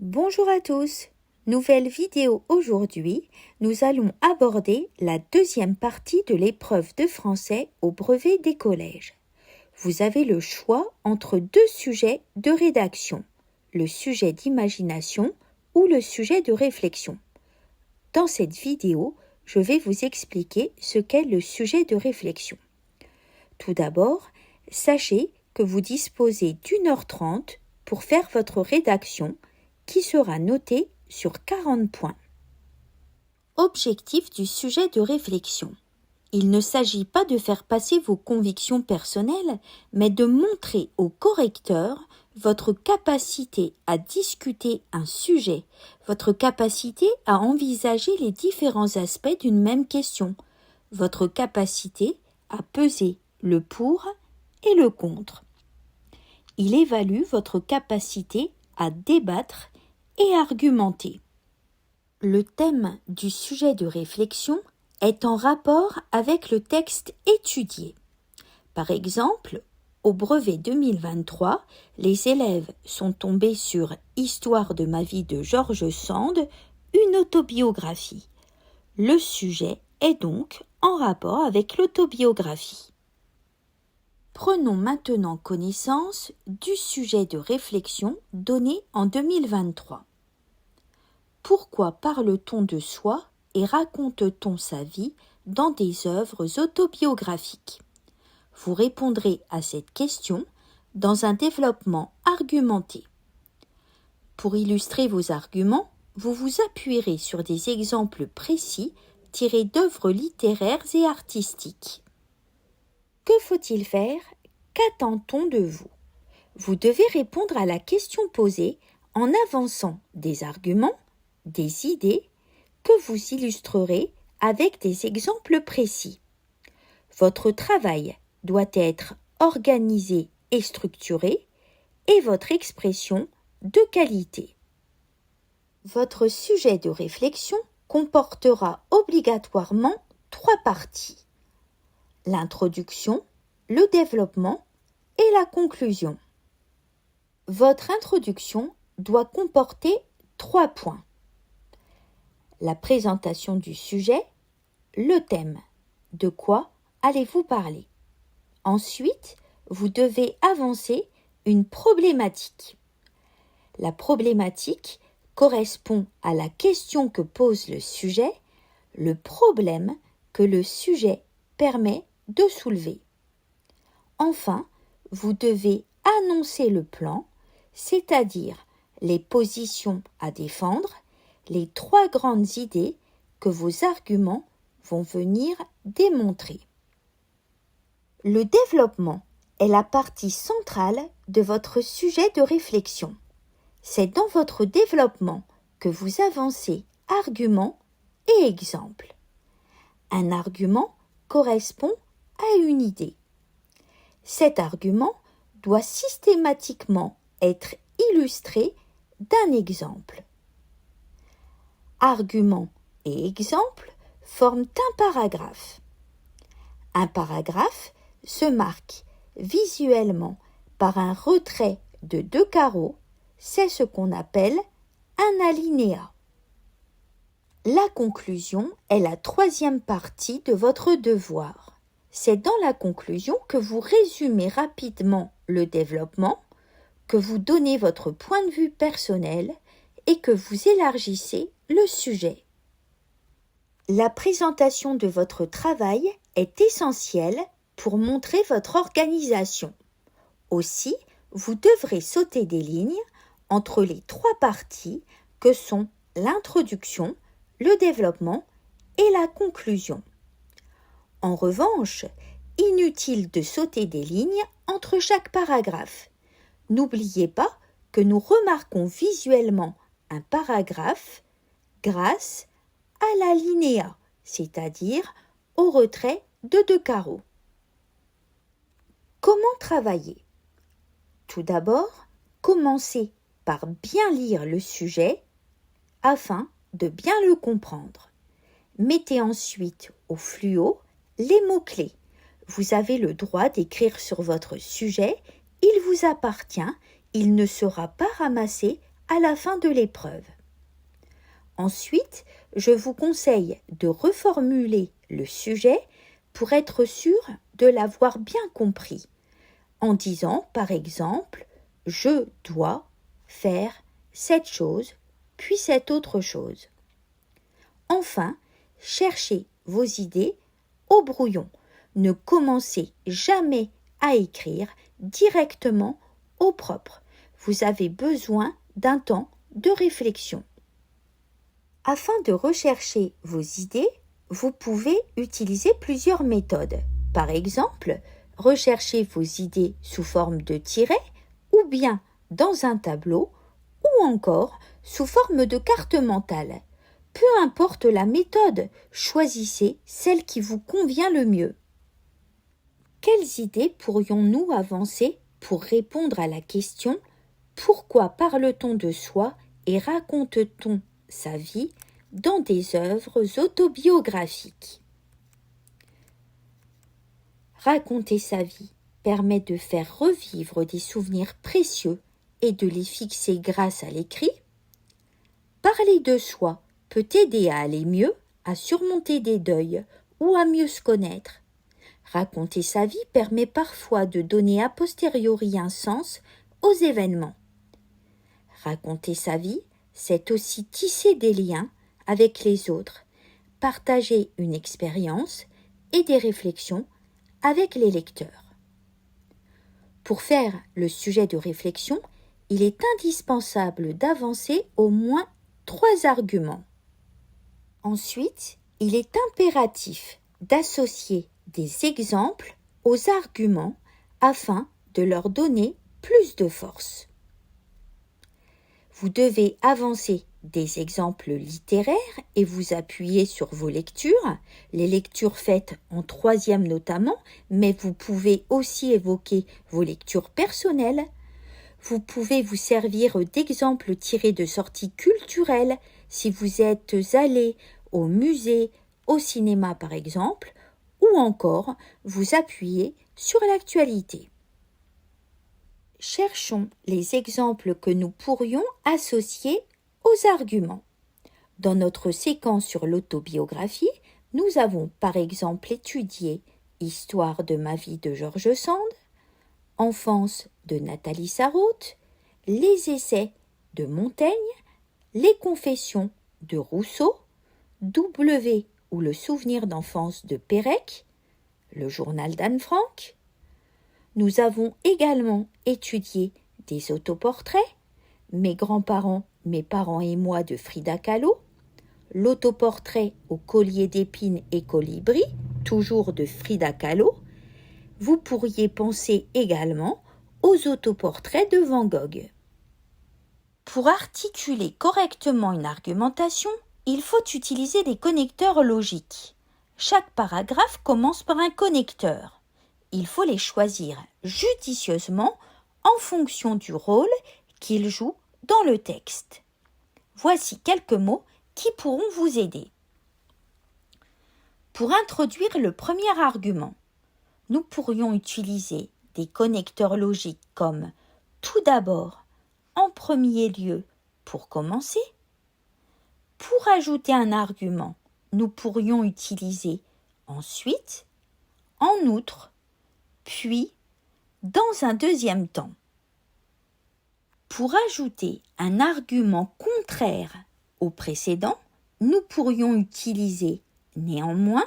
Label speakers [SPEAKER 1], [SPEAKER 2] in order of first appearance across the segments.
[SPEAKER 1] Bonjour à tous. Nouvelle vidéo aujourd'hui, nous allons aborder la deuxième partie de l'épreuve de français au brevet des collèges. Vous avez le choix entre deux sujets de rédaction, le sujet d'imagination ou le sujet de réflexion. Dans cette vidéo, je vais vous expliquer ce qu'est le sujet de réflexion. Tout d'abord, sachez que vous disposez d'1h30 pour faire votre rédaction qui sera notée sur 40 points. Objectif du sujet de réflexion. Il ne s'agit pas de faire passer vos convictions personnelles, mais de montrer au correcteur votre capacité à discuter un sujet, votre capacité à envisager les différents aspects d'une même question, votre capacité à peser le pour et le contre. Il évalue votre capacité à débattre et argumenter. Le thème du sujet de réflexion est en rapport avec le texte étudié. Par exemple, au brevet 2023, les élèves sont tombés sur Histoire de ma vie de George Sand, une autobiographie. Le sujet est donc en rapport avec l'autobiographie. Prenons maintenant connaissance du sujet de réflexion donné en 2023. Pourquoi parle-t-on de soi et raconte-t-on sa vie dans des œuvres autobiographiques? Vous répondrez à cette question dans un développement argumenté. Pour illustrer vos arguments, vous vous appuierez sur des exemples précis tirés d'œuvres littéraires et artistiques. Que faut-il faire? Qu'attend-on de vous? Vous devez répondre à la question posée en avançant des arguments, des idées que vous illustrerez avec des exemples précis. Votre travail doit être organisé et structuré et votre expression de qualité. Votre sujet de réflexion comportera obligatoirement 3 parties: l'introduction, le développement et la conclusion. Votre introduction doit comporter 3 points: la présentation du sujet, le thème, de quoi allez-vous parler. Ensuite, vous devez avancer une problématique. La problématique correspond à la question que pose le sujet, le problème que le sujet permet de soulever. Enfin, vous devez annoncer le plan, c'est-à-dire les positions à défendre, les 3 grandes idées que vos arguments vont venir démontrer. Le développement est la partie centrale de votre sujet de réflexion. C'est dans votre développement que vous avancez arguments et exemples. Un argument correspond à une idée. Cet argument doit systématiquement être illustré d'un exemple. Argument et exemple forment un paragraphe. Un paragraphe se marque visuellement par un retrait de 2 carreaux, c'est ce qu'on appelle un alinéa. La conclusion est la 3e partie de votre devoir. C'est dans la conclusion que vous résumez rapidement le développement, que vous donnez votre point de vue personnel et que vous élargissez le sujet. La présentation de votre travail est essentielle pour montrer votre organisation. Aussi, vous devrez sauter des lignes entre les 3 parties que sont l'introduction, le développement et la conclusion. En revanche, inutile de sauter des lignes entre chaque paragraphe. N'oubliez pas que nous remarquons visuellement un paragraphe grâce à l'alinéa, c'est-à-dire au retrait de 2 carreaux. Comment travailler? Tout d'abord, commencez par bien lire le sujet afin de bien le comprendre. Mettez ensuite au fluo les mots-clés. Vous avez le droit d'écrire sur votre sujet, il vous appartient, il ne sera pas ramassé à la fin de l'épreuve. Ensuite, je vous conseille de reformuler le sujet pour être sûr de l'avoir bien compris, en disant par exemple « Je dois faire cette chose, puis cette autre chose ». Enfin, cherchez vos idées au brouillon. Ne commencez jamais à écrire directement au propre. Vous avez besoin d'un temps de réflexion. Afin de rechercher vos idées, vous pouvez utiliser plusieurs méthodes. Par exemple, recherchez vos idées sous forme de tirets ou bien dans un tableau ou encore sous forme de carte mentale. Peu importe la méthode, choisissez celle qui vous convient le mieux. Quelles idées pourrions-nous avancer pour répondre à la question « Pourquoi parle-t-on de soi et raconte-t-on sa vie dans des œuvres autobiographiques ?» Raconter sa vie permet de faire revivre des souvenirs précieux et de les fixer grâce à l'écrit. Parler de soi peut aider à aller mieux, à surmonter des deuils ou à mieux se connaître. Raconter sa vie permet parfois de donner a posteriori un sens aux événements. Raconter sa vie, c'est aussi tisser des liens avec les autres, partager une expérience et des réflexions avec les lecteurs. Pour faire le sujet de réflexion, il est indispensable d'avancer au moins 3 arguments. Ensuite, il est impératif d'associer des exemples aux arguments afin de leur donner plus de force. Vous devez avancer des exemples littéraires et vous appuyer sur vos lectures, les lectures faites en 3e notamment, mais vous pouvez aussi évoquer vos lectures personnelles. Vous pouvez vous servir d'exemples tirés de sorties culturelles si vous êtes allé au musée, au cinéma par exemple, ou encore vous appuyer sur l'actualité. Cherchons les exemples que nous pourrions associer aux arguments. Dans notre séquence sur l'autobiographie, nous avons par exemple étudié Histoire de ma vie de George Sand, Enfance de Nathalie Sarraute, Les essais de Montaigne, Les confessions de Rousseau, W ou le souvenir d'enfance de Pérec, le journal d'Anne Frank. Nous avons également étudié des autoportraits, Mes grands-parents, mes parents et moi de Frida Kahlo, l'autoportrait au collier d'épines et colibri, toujours de Frida Kahlo. Vous pourriez penser également aux autoportraits de Van Gogh. Pour articuler correctement une argumentation, il faut utiliser des connecteurs logiques. Chaque paragraphe commence par un connecteur. Il faut les choisir judicieusement en fonction du rôle qu'ils jouent dans le texte. Voici quelques mots qui pourront vous aider. Pour introduire le premier argument, nous pourrions utiliser des connecteurs logiques comme « tout d'abord »,« en premier lieu » pour commencer. Pour ajouter un argument, nous pourrions utiliser « ensuite »,« en outre », puis « dans un deuxième temps ». Pour ajouter un argument contraire au précédent, nous pourrions utiliser « néanmoins »,«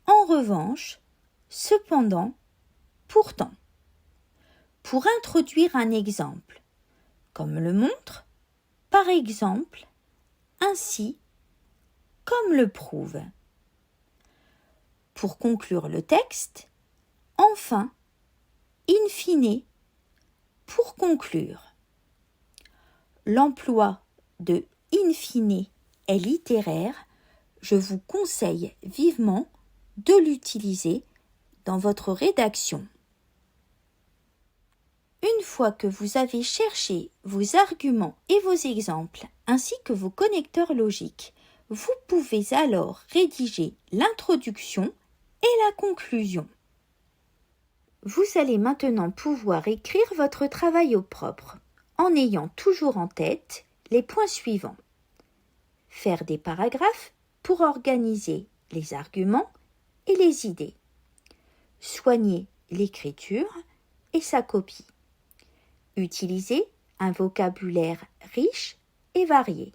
[SPEAKER 1] en revanche »,« cependant »,« pourtant ». Pour introduire un exemple, comme le montre, par exemple, ainsi, comme le prouve. Pour conclure le texte, enfin, in fine, pour conclure. L'emploi de in fine est littéraire, je vous conseille vivement de l'utiliser dans votre rédaction. Une fois que vous avez cherché vos arguments et vos exemples, ainsi que vos connecteurs logiques, vous pouvez alors rédiger l'introduction et la conclusion. Vous allez maintenant pouvoir écrire votre travail au propre. en ayant toujours en tête les points suivants. Faire des paragraphes pour organiser les arguments et les idées. Soigner l'écriture et sa copie. Utiliser un vocabulaire riche et varié.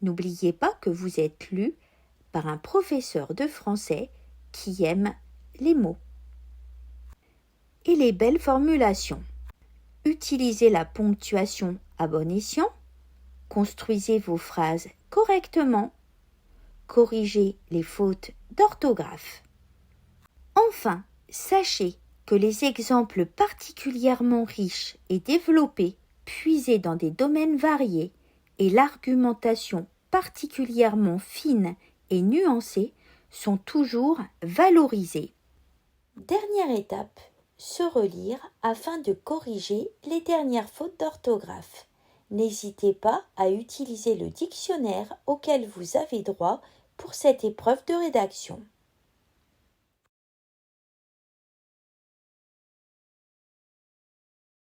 [SPEAKER 1] N'oubliez pas que vous êtes lu par un professeur de français qui aime les mots. Et les belles formulations. Utilisez la ponctuation à bon escient. Construisez vos phrases correctement. Corrigez les fautes d'orthographe. Enfin, sachez que les exemples particulièrement riches et développés, puisés dans des domaines variés, et l'argumentation particulièrement fine et nuancée sont toujours valorisés. Dernière étape, se relire afin de corriger les dernières fautes d'orthographe. N'hésitez pas à utiliser le dictionnaire auquel vous avez droit pour cette épreuve de rédaction.